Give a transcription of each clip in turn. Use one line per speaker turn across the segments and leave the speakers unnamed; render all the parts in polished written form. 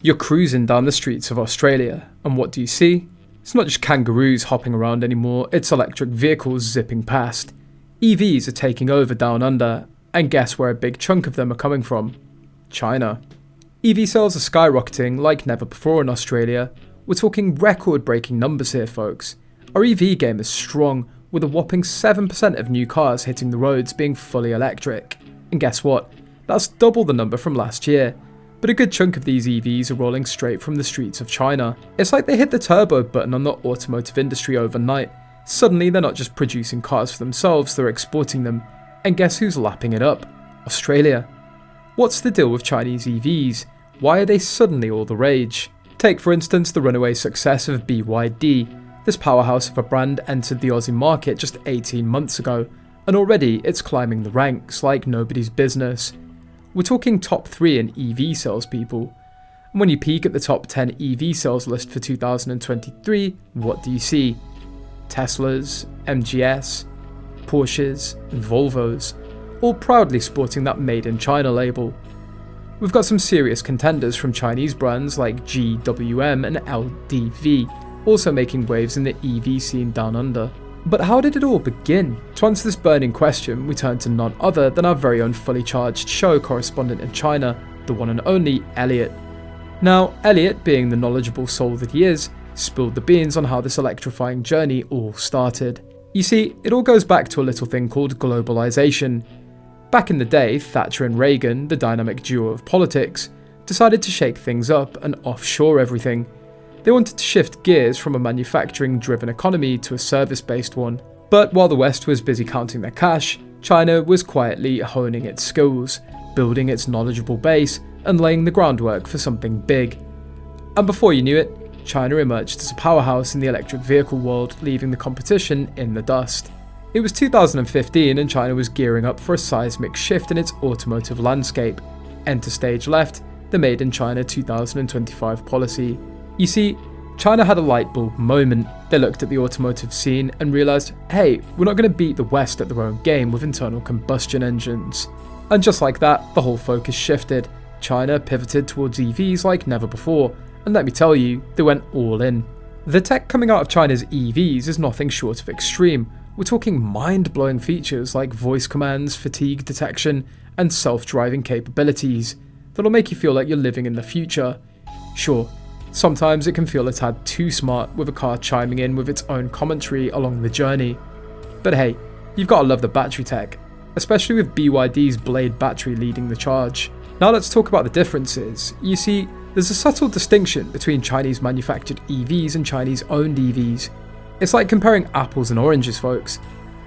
You're cruising down the streets of Australia, and what do you see? It's not just kangaroos hopping around anymore, it's electric vehicles zipping past. EVs are taking over down under, and guess where a big chunk of them are coming from? China. EV sales are skyrocketing like never before in Australia. We're talking record-breaking numbers here, folks. Our EV game is strong, with a whopping 7% of new cars hitting the roads being fully electric. And guess what? That's double the number from last year. But a good chunk of these EVs are rolling straight from the streets of China. It's like they hit the turbo button on the automotive industry overnight. Suddenly they're not just producing cars for themselves, they're exporting them. And guess who's lapping it up? Australia. What's the deal with Chinese EVs? Why are they suddenly all the rage? Take for instance the runaway success of BYD. This powerhouse of a brand entered the Aussie market just 18 months ago, and already it's climbing the ranks like nobody's business. We're talking top 3 in EV salespeople. And when you peek at the top 10 EV sales list for 2023, what do you see? Teslas, MGS, Porsches, and Volvos, all proudly sporting that Made in China label. We've got some serious contenders from Chinese brands like GWM and LDV, also making waves in the EV scene down under. But how did it all begin? To answer this burning question, we turn to none other than our very own fully charged show correspondent in China, the one and only Elliot. Now, Elliot, being the knowledgeable soul that he is, spilled the beans on how this electrifying journey all started. You see, it all goes back to a little thing called globalization. Back in the day, Thatcher and Reagan, the dynamic duo of politics, decided to shake things up and offshore everything. They wanted to shift gears from a manufacturing-driven economy to a service-based one. But while the West was busy counting their cash, China was quietly honing its skills, building its knowledgeable base, and laying the groundwork for something big. And before you knew it, China emerged as a powerhouse in the electric vehicle world, leaving the competition in the dust. It was 2015 and China was gearing up for a seismic shift in its automotive landscape. Enter stage left, the Made in China 2025 policy. You see, China had a light bulb moment. They looked at the automotive scene and realised, hey, we're not going to beat the West at their own game with internal combustion engines. And just like that, the whole focus shifted. China pivoted towards EVs like never before, and let me tell you, they went all in. The tech coming out of China's EVs is nothing short of extreme. We're talking mind-blowing features like voice commands, fatigue detection, and self-driving capabilities that'll make you feel like you're living in the future. Sure, sometimes it can feel a tad too smart with a car chiming in with its own commentary along the journey. But hey, you've got to love the battery tech, especially with BYD's Blade battery leading the charge. Now let's talk about the differences. You see, there's a subtle distinction between Chinese manufactured EVs and Chinese owned EVs. It's like comparing apples and oranges, folks.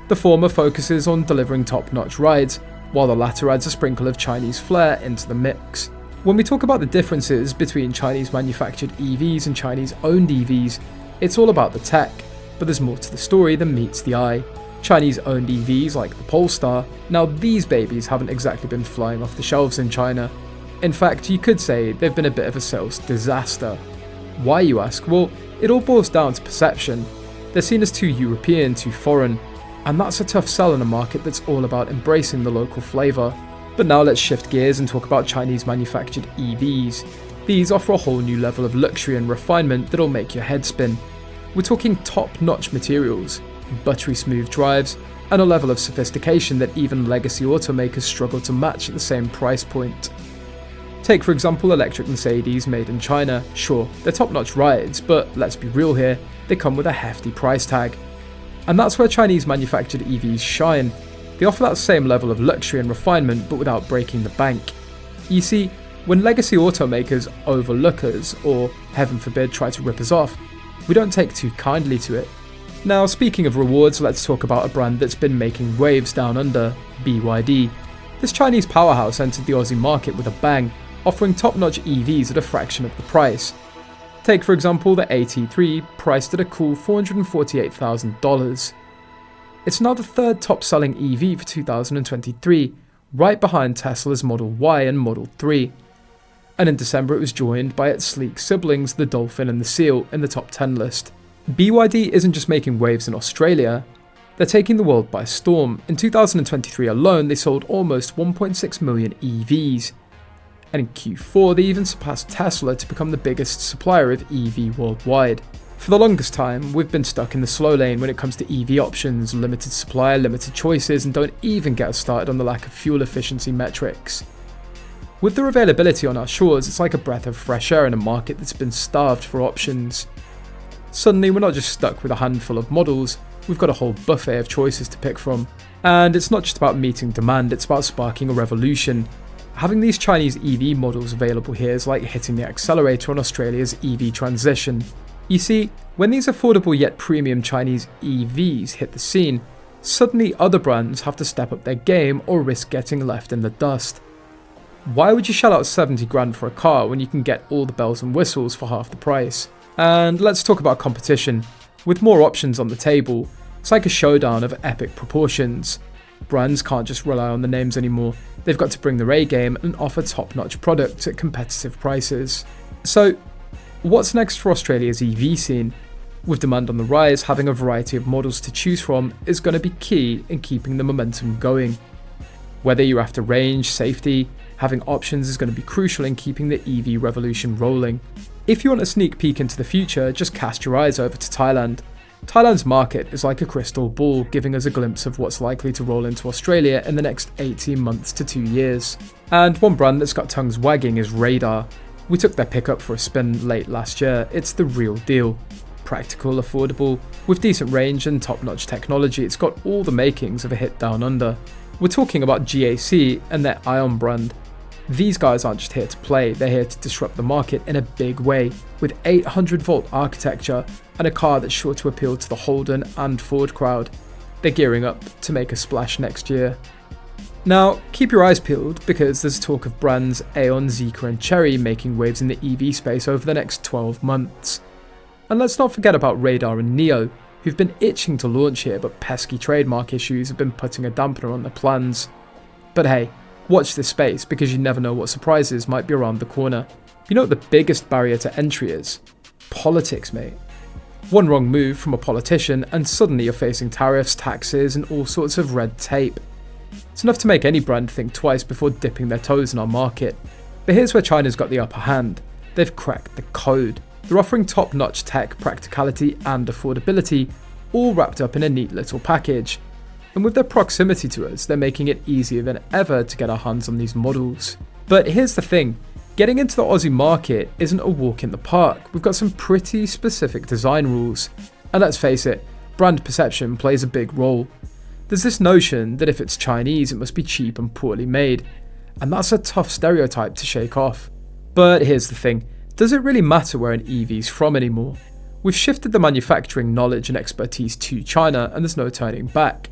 The former focuses on delivering top-notch rides, while the latter adds a sprinkle of Chinese flair into the mix. When we talk about the differences between Chinese manufactured EVs and Chinese owned EVs, it's all about the tech, but there's more to the story than meets the eye. Chinese owned EVs like the Polestar, now these babies haven't exactly been flying off the shelves in China. In fact, you could say they've been a bit of a sales disaster. Why, you ask? Well, it all boils down to perception. They're seen as too European, too foreign, and that's a tough sell in a market that's all about embracing the local flavour. But now let's shift gears and talk about Chinese manufactured EVs. These offer a whole new level of luxury and refinement that'll make your head spin. We're talking top-notch materials, buttery smooth drives, and a level of sophistication that even legacy automakers struggle to match at the same price point. Take for example electric Mercedes made in China. Sure, they're top-notch rides, but let's be real here, they come with a hefty price tag. And that's where Chinese manufactured EVs shine. They offer that same level of luxury and refinement, but without breaking the bank. You see, when legacy automakers overlook us, or heaven forbid try to rip us off, we don't take too kindly to it. Now, speaking of rewards, let's talk about a brand that's been making waves down under, BYD. This Chinese powerhouse entered the Aussie market with a bang, offering top-notch EVs at a fraction of the price. Take for example the AT3, priced at a cool $448,000. It's now the third top-selling EV for 2023, right behind Tesla's Model Y and Model 3. And in December it was joined by its sleek siblings, the Dolphin and the Seal, in the top 10 list. BYD isn't just making waves in Australia, they're taking the world by storm. In 2023 alone, they sold almost 1.6 million EVs. And in Q4, they even surpassed Tesla to become the biggest supplier of EV worldwide. For the longest time, we've been stuck in the slow lane when it comes to EV options, limited supply, limited choices, and don't even get us started on the lack of fuel efficiency metrics. With their availability on our shores, it's like a breath of fresh air in a market that's been starved for options. Suddenly, we're not just stuck with a handful of models, we've got a whole buffet of choices to pick from. And it's not just about meeting demand, it's about sparking a revolution. Having these Chinese EV models available here is like hitting the accelerator on Australia's EV transition. You see, when these affordable yet premium Chinese EVs hit the scene, suddenly other brands have to step up their game or risk getting left in the dust. Why would you shell out 70 grand for a car when you can get all the bells and whistles for half the price? And let's talk about competition. With more options on the table, it's like a showdown of epic proportions. Brands can't just rely on the names anymore, they've got to bring their A game and offer top-notch products at competitive prices. So, what's next for Australia's EV scene? With demand on the rise, having a variety of models to choose from is going to be key in keeping the momentum going. Whether you're after range, safety, having options is going to be crucial in keeping the EV revolution rolling. If you want a sneak peek into the future, just cast your eyes over to Thailand. Thailand's market is like a crystal ball, giving us a glimpse of what's likely to roll into Australia in the next 18 months to 2 years. And one brand that's got tongues wagging is Radar. We took their pickup for a spin late last year. It's the real deal. Practical, affordable, with decent range and top-notch technology, it's got all the makings of a hit down under. We're talking about GAC and their Ion brand. These guys aren't just here to play, they're here to disrupt the market in a big way, with 800-volt architecture and a car that's sure to appeal to the Holden and Ford crowd. They're gearing up to make a splash next year. Now, keep your eyes peeled because there's talk of brands Aeon, Zeekr and Chery making waves in the EV space over the next 12 months. And let's not forget about Radar and Neo, who've been itching to launch here but pesky trademark issues have been putting a dampener on their plans. But hey, watch this space because you never know what surprises might be around the corner. You know what the biggest barrier to entry is? Politics, mate. One wrong move from a politician and suddenly you're facing tariffs, taxes and all sorts of red tape. It's enough to make any brand think twice before dipping their toes in our market. But here's where China's got the upper hand. They've cracked the code. They're offering top-notch tech, practicality and affordability, all wrapped up in a neat little package. And with their proximity to us, they're making it easier than ever to get our hands on these models. But here's the thing, getting into the Aussie market isn't a walk in the park. We've got some pretty specific design rules. And let's face it, brand perception plays a big role. There's this notion that if it's Chinese, it must be cheap and poorly made. And that's a tough stereotype to shake off. But here's the thing, does it really matter where an EV's from anymore? We've shifted the manufacturing knowledge and expertise to China and there's no turning back.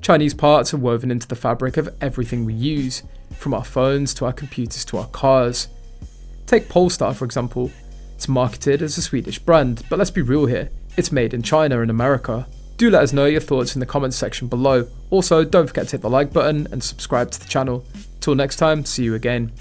Chinese parts are woven into the fabric of everything we use, from our phones to our computers to our cars. Take Polestar for example. It's marketed as a Swedish brand, but let's be real here, it's made in China and America. Do let us know your thoughts in the comments section below. Also, don't forget to hit the like button and subscribe to the channel. Till next time, see you again.